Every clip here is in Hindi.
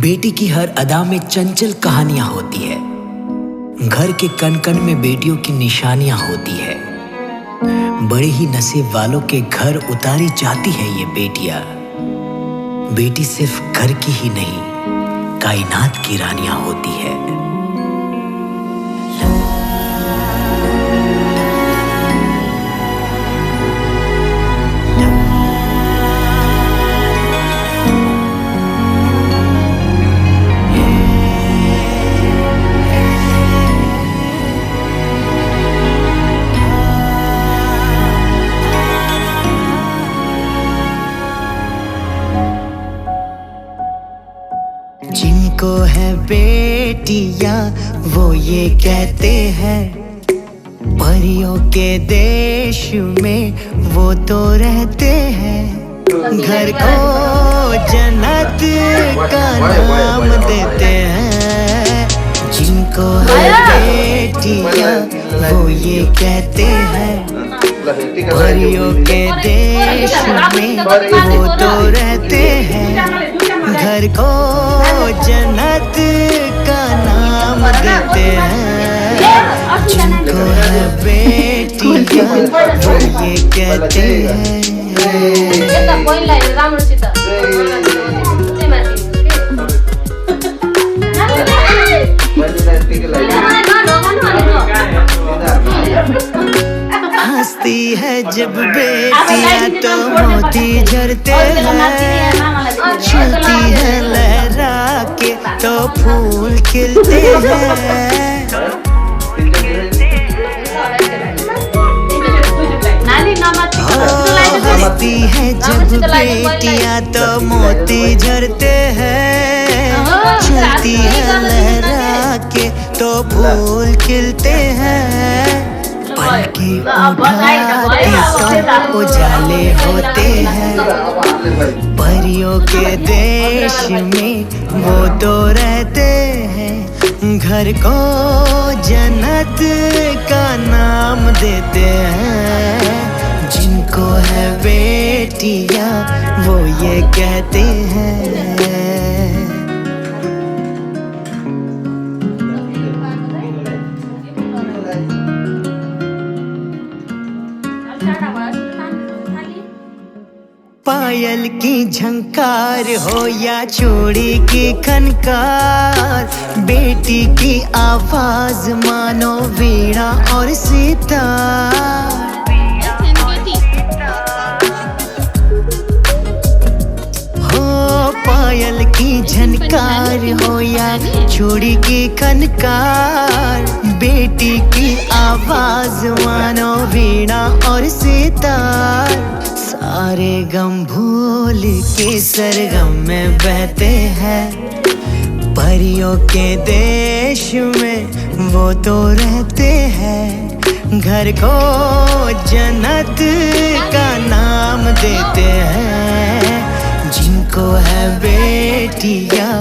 बेटी की हर अदा में चंचल कहानियां होती है। घर के कण कण में बेटियों की निशानियां होती है। बड़े ही नसीब वालों के घर उतारी जाती है ये बेटियां। बेटी सिर्फ घर की ही नहीं, कायनात की रानियां होती है। जिनको है बेटियां वो ये कहते हैं, परियों के देश में वो तो रहते हैं। घर को जन्नत का नाम देते हैं। जिनको है बेटियां वो ये कहते हैं, परियों के देश में वो तो रहते हैं। घर को जन्नत का नाम देते हैं। जिनको है बेटियां वो ये कहते हैं। हंसती है जब बेटियां तो मोती झरते हैं। चलती है लहरा के तो फूल खिलते हैं। हंसती है जब बेटियां तो मोती झरते हैं। चलती है लहरा के तो फूल खिलते हैं। पलके उठाते तो उजाले होते हैं। परियों के देश में वो तो रहते हैं। घर को जन्नत का नाम देते हैं। जिनको है बेटियां वो ये कहते हैं। पायल की झंकार हो या चूड़ी की खनकार, बेटी की आवाज मानो वीणा और सितार। हो पायल की झनकार हो या चूड़ी की खनकार, बेटी की आवाज मानो वीणा और सितार। सारे गम भूल के सरगम में बहते हैं। परियों के देश में वो तो रहते हैं। घर को जन्नत का नाम देते हैं। जिनको है बेटियां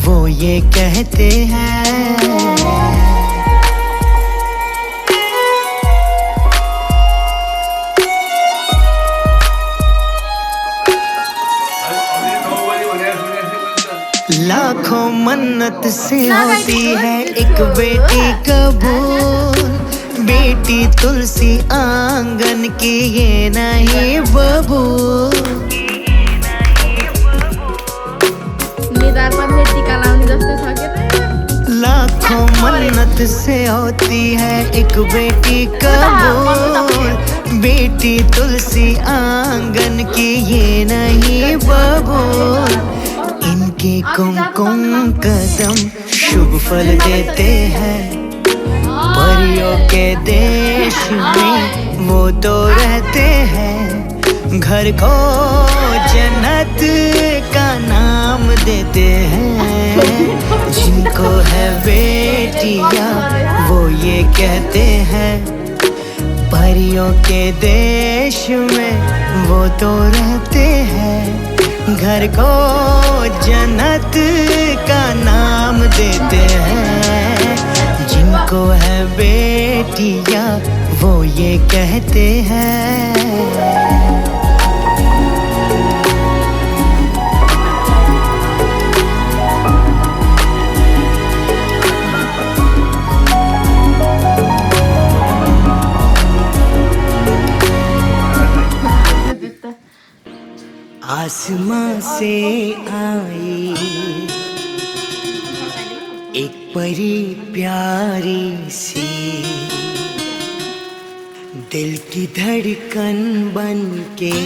वो ये कहते हैं। लाखों मन्नत से होती है एक बेटी कबूल। बेटी तुलसी आंगन की ये नहीं बबूल। लाखों मन्नत से होती है एक बेटी कबूल। बेटी तुलसी आंगन की ये नहीं बबूल। इनके कुमकुम कदम शुभ फल देते हैं। परियों के देश में वो तो रहते हैं। घर को जन्नत का नाम देते हैं। जिनको है बेटियां वो ये कहते हैं। परियों के देश में वो तो रहते हैं। घर को जन्नत का नाम देते हैं। जिनको है बेटियां वो ये कहते हैं। आसमां से आई एक परी प्यारी सी, दिल की धड़कन बन के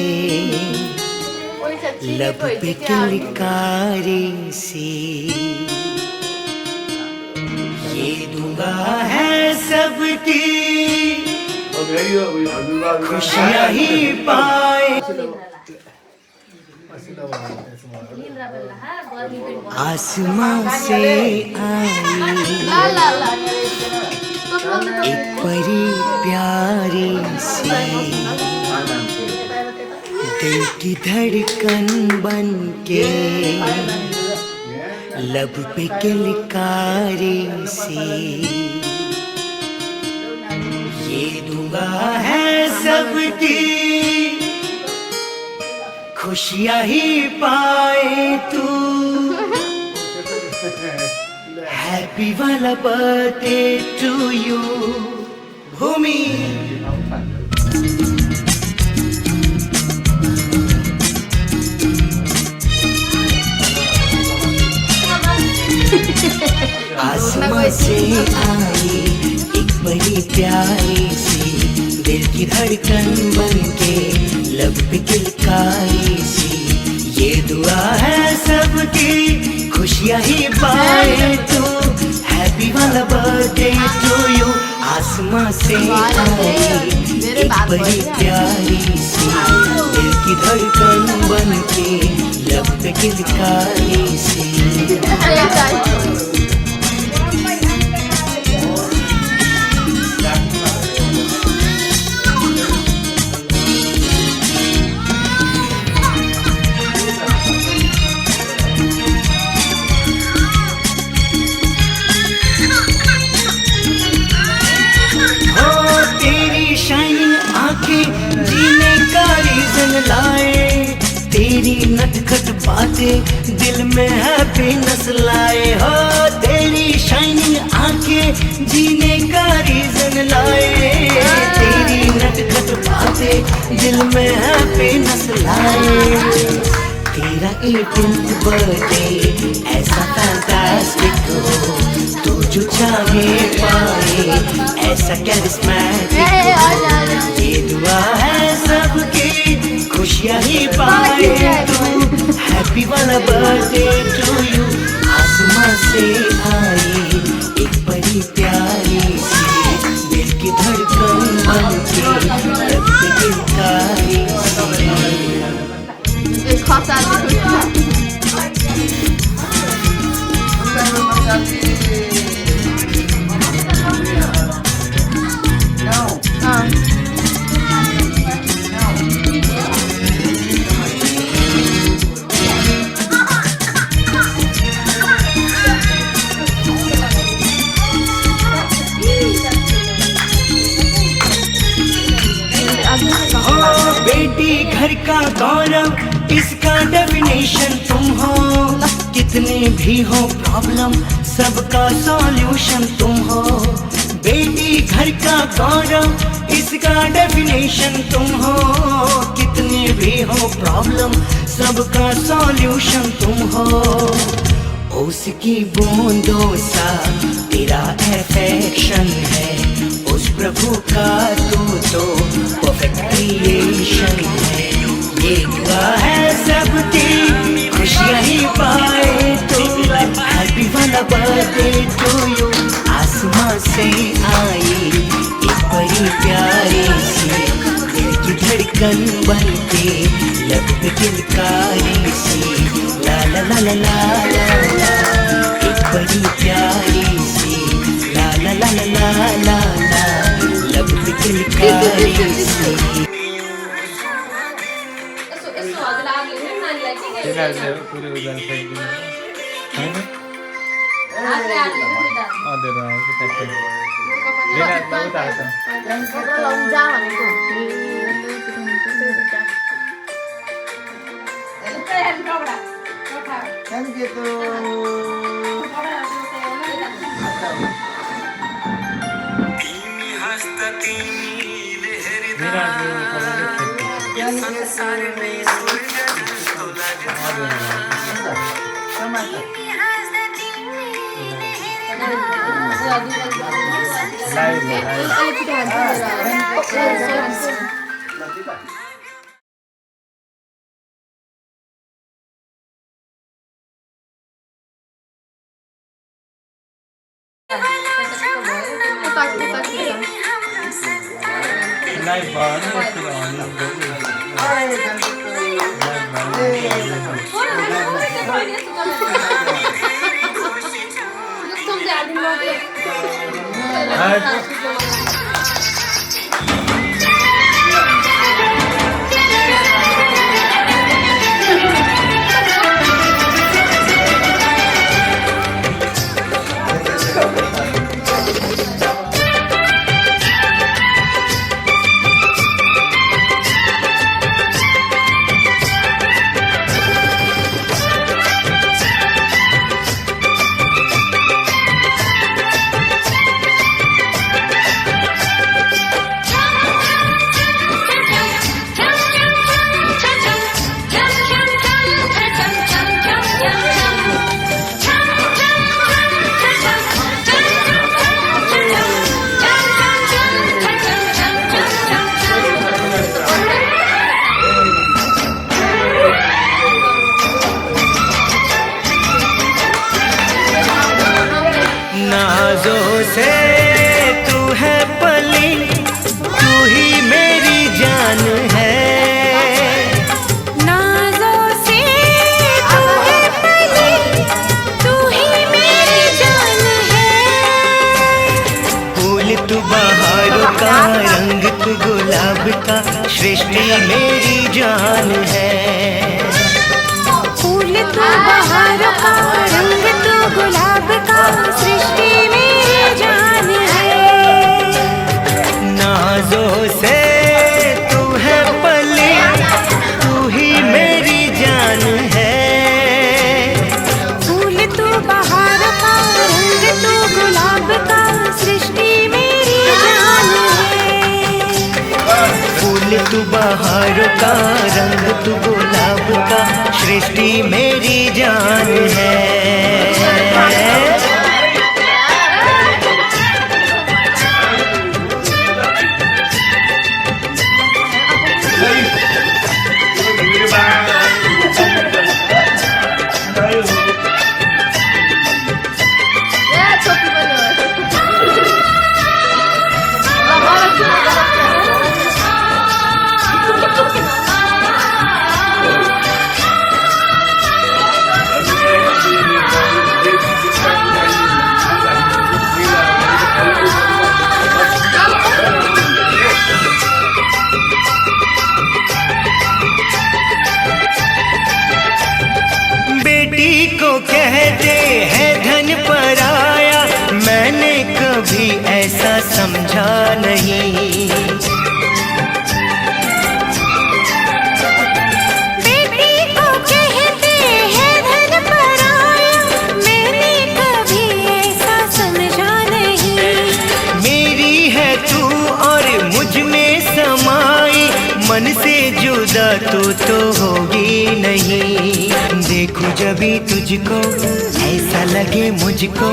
लब पे किलकारी सी। ये दुआ है सबकी खुशियाँ ही पाए, आसमां से आई एक परी प्यारी सी, दिल की धड़कन बन के लब पे किलकारी सी। ये दुआ है सबकी खुशियाँ ही पाए तू, हैप्पी वाला बर्थडे टू यू भूमि। आसमां से आई एक बड़ी प्यारी सी, दिल की धड़कन बन के लब पे किलकारी सी। ये दुआ है सबकी खुशियाँ ही पाए तू, हैप्पी वाला बर्थडे टू यू। आसमां से आई एक बड़ी प्यारी सी, दिल की धड़कन बन के लब पे किलकारी सी। जीने का रीजन लाए, तेरी नटखट बातें दिल में हैप्पीनेस लाए हो। तेरी शाइनिंग आंखें जीने का रीजन लाए, तेरी नटखट बातें दिल में हैप्पीनेस लाए। तेरा 18th बर्थडे ऐसा फैंटास्टिक हो, तू जो चाहे पाए ऐसा कैरिस्मैटिक हो। ये दुआ है सबकी खुशियाँ ही पाए तू, हैप्पी वाला बर्थडे टू यू। आसमां से आई एक बड़ी प्यारी सी, दिल की धड़कन बन के लब पे किलकारी सी। बेटी घर का गौरव इसका डेफिनेशन तुम हो, कितने भी हो प्रॉब्लम सबका सॉल्यूशन तुम हो। बेटी घर का गौरव इसका डेफिनेशन तुम हो, कितने भी हो प्रॉब्लम सबका सॉल्यूशन तुम हो। उसकी बूंदों सा तेरा अफेक्शन है, उस प्रभु का तू तो परफेक्ट क्रिएशन है। ये दुआ है सबकी खुशियाँ ही पाए तो, हैप्पी वाला बर्थडे टू यू। आसमां से आई एक बड़ी प्यारी सी, दिल की धड़कन बन के लब पे किलकारी सी। ला ला ला ला ला ला, एक बड़ी प्यारी सी, ला ला ला ला ला ला ला, लब पे किलकारी सी। पूरे उजाल फेंक दिए है ना? दे रहा है कि तक लेना बहुत आता kan gitu नाज़ों से तू है पली, तू ही मेरी जान है। नाज़ों से तू है पली, तू ही मेरी जान है। फूल तू बहारों का, रंग तू गुलाब का, सृष्टि मेरी जान है। फूल तू बहारों का, रंग तू गुलाब का, सृष्टि मेरी जान है। नाज़ों से तू है पली, तू ही मेरी जान है। फूल तू बहारों का, रंग तू गुलाब का, सृष्टि मेरी जान है। फूल तू बहारों का, रंग तू गुलाब का, सृष्टि मेरी जान है। बेटी को कहते हैं धन पराया, मैंने कभी ऐसा समझा नहीं। बेटी को कहते हैं धन पराया, मैंने कभी ऐसा समझा नहीं। मेरी है तू और मुझ में समाई, मन से जुदा तो होगी नहीं। देखूं जभी तुझको ऐसा लगे मुझको,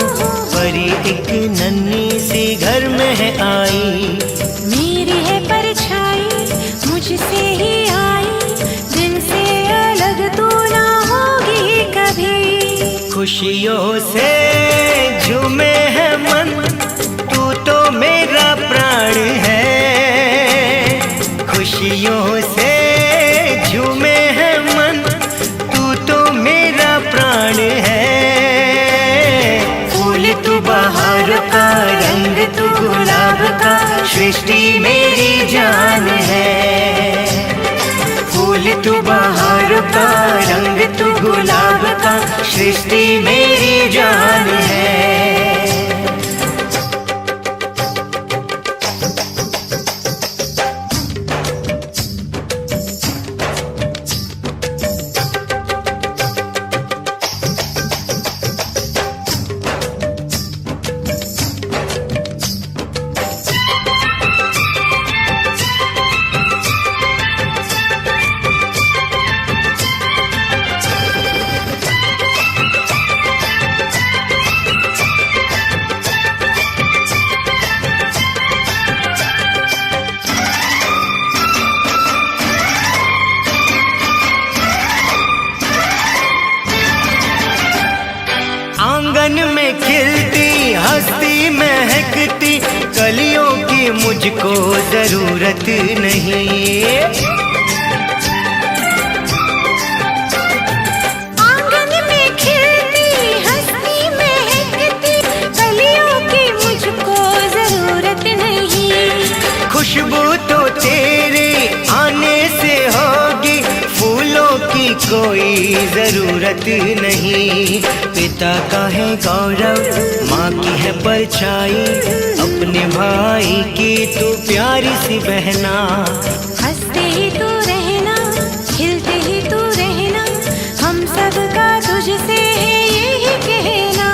परी एक नन्ही सी घर में है आई। मेरी है परछाई मुझसे ही आई, दिल से अलग तू ना होगी कभी। खुशियों से झूमे है मन, तू तो मेरा प्राण है। खुशियों से झूमे है मन, तू तो मेरा प्राण है। फूल तू बहार का, रंग तू गुलाब का, सृष्टि मेरी जान है। फूल तू बहार का, रंग तू गुलाब का, सृष्टि मेरी जान है। मुझको जरूरत नहीं। आंगन में खिलती हंसती महकती कलियों की मुझको जरूरत नहीं। खुशबू तो तेरे आने से होगी, फूलों की कोई जरूरत नहीं। पिता का है गौरव, माँ की है परछाई, अपने भाई की तू प्यारी सी बहना। हंसते ही तू रहना, खिलते ही तू रहना, हम सबका तुझसे है यही कहना।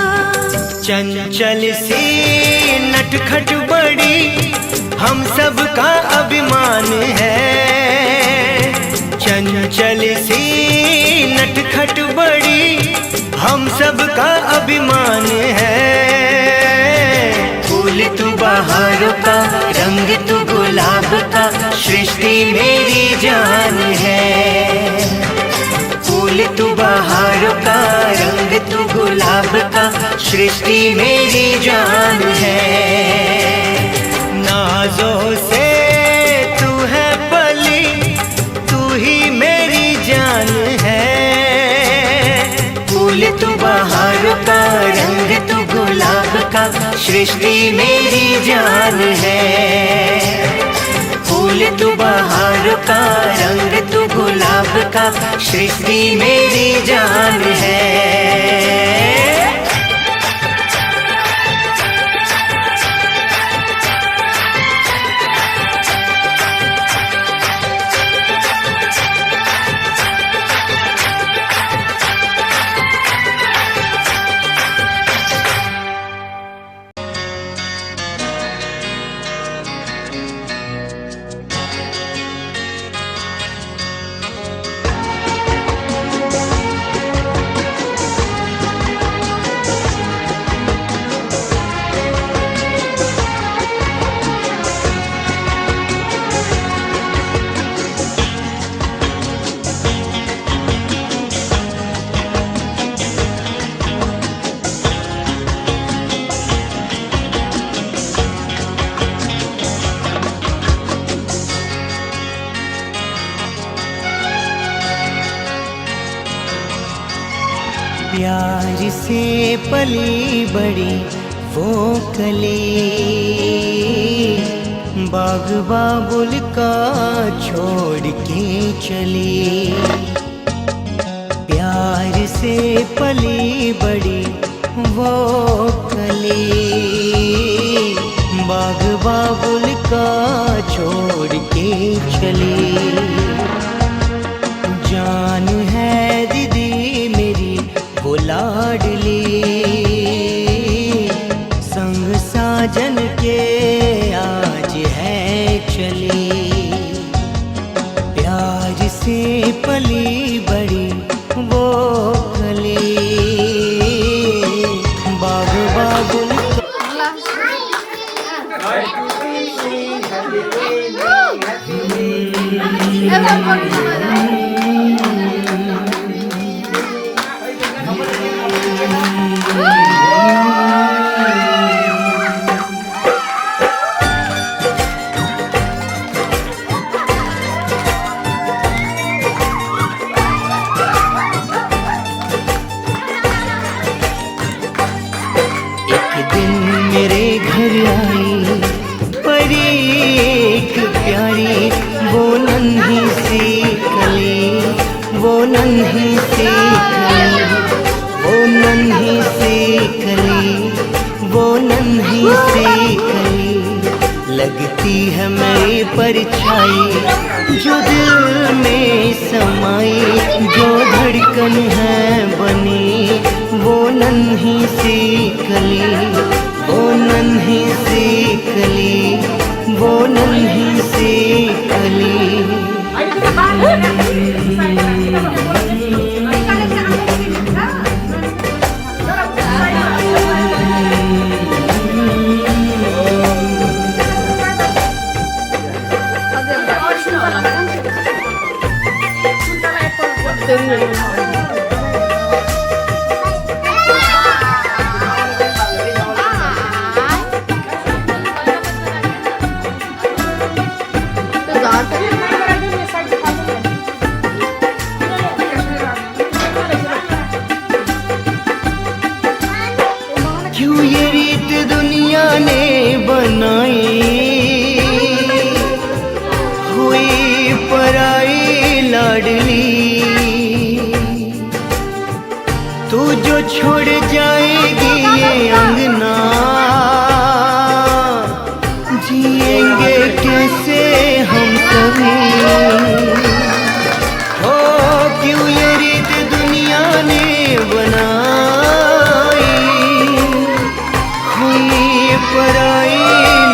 चंचल सी नटखट बड़ी हम सबका अभिमान है। चंचल सी नटखट बड़ी हम सबका अभिमान है। फूल तू बहारों का, रंग तू गुलाब का, सृष्टि मेरी जान है। फूल तू बहारों का, रंग तू गुलाब का, सृष्टि मेरी जान है। नाज़ों से तू है पली, तू ही मेरी जान है। फूल तू बहारों का, रंग तू गुलाब का, सृष्टि मेरी जान है। फूल तू बहारों का, रंग तू गुलाब का, सृष्टि मेरी जान है। प्यार से पली बड़ी वो कली, बाग बाबुल का छोड़ के चली। प्यार से पली बड़ी वो कली, बाग बाबुल का छोड़ के चली। जान है दीदी मेरी वो लाडली, संग साजन के आज है चली। प्यार से पली बड़ी वो कली, बाग बाबुल नन्ही सी कली, वो नन्ही सी कली, वो नन्ही सी कली, लगती है मेरी परछाई जो दिल में समाई, जो धड़कन है बनी वो नन्ही सी कली, वो नन्ही सी कली, वो नन्ही सी कली। लाडली, तू जो छोड़ जाएगी ये अंगना, जिएंगे कैसे हम सभी। हो क्यों ये रीत दुनिया ने बनाई, हुई पराई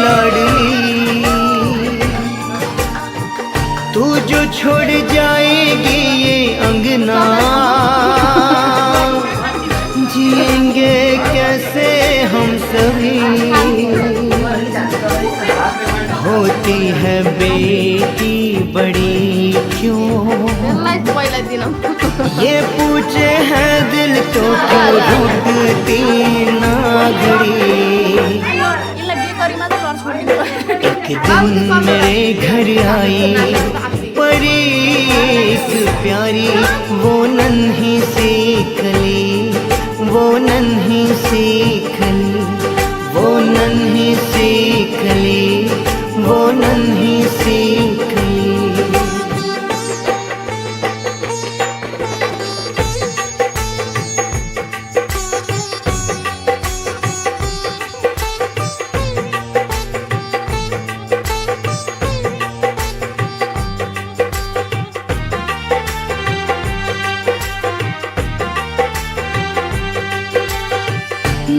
लाडली, तू जो छोड़ जाएगी ये अंगना, जिएंगे कैसे हम सभी। होती है बेटी बड़ी क्यों, ये पूछे है दिल तो क्यों रुकती ना घड़ी। एक दिन मेरे घर आई परीस प्यारी, वो नन्ही सी कली, वो नन्ही सी कली, वो नन्ही सी कली, वो नन्ही सी कली।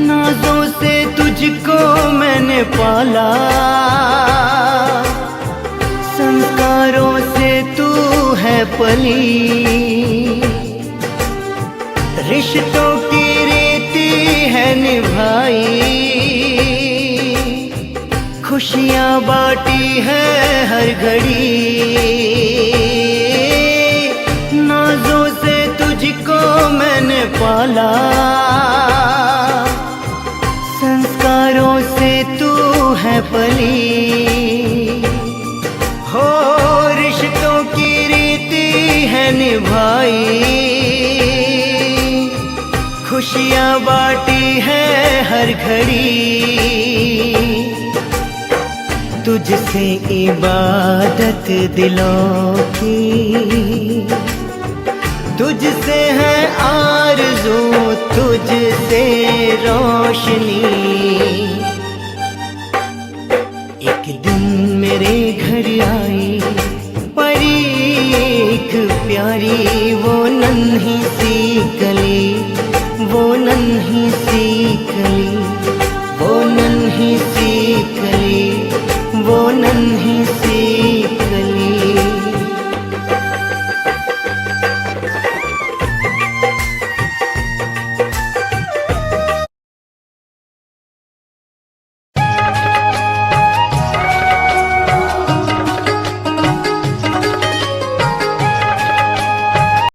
नाजों से तुझको मैंने पाला, संस्कारों से तू है पली, रिश्तों की रीति है निभाई, खुशियाँ बांटी है हर घड़ी। नाजों से तुझको मैंने पाला, संस्कारों से तू है पली, हो रिश्तों की रीति है निभाई, खुशियाँ बांटी है हर घड़ी। तुझसे इबादत दिलों की, तुझसे है आरज़ू, तुझसे रोशनी। एक दिन मेरे घर आई परी एक प्यारी, वो नन्ही सी कली,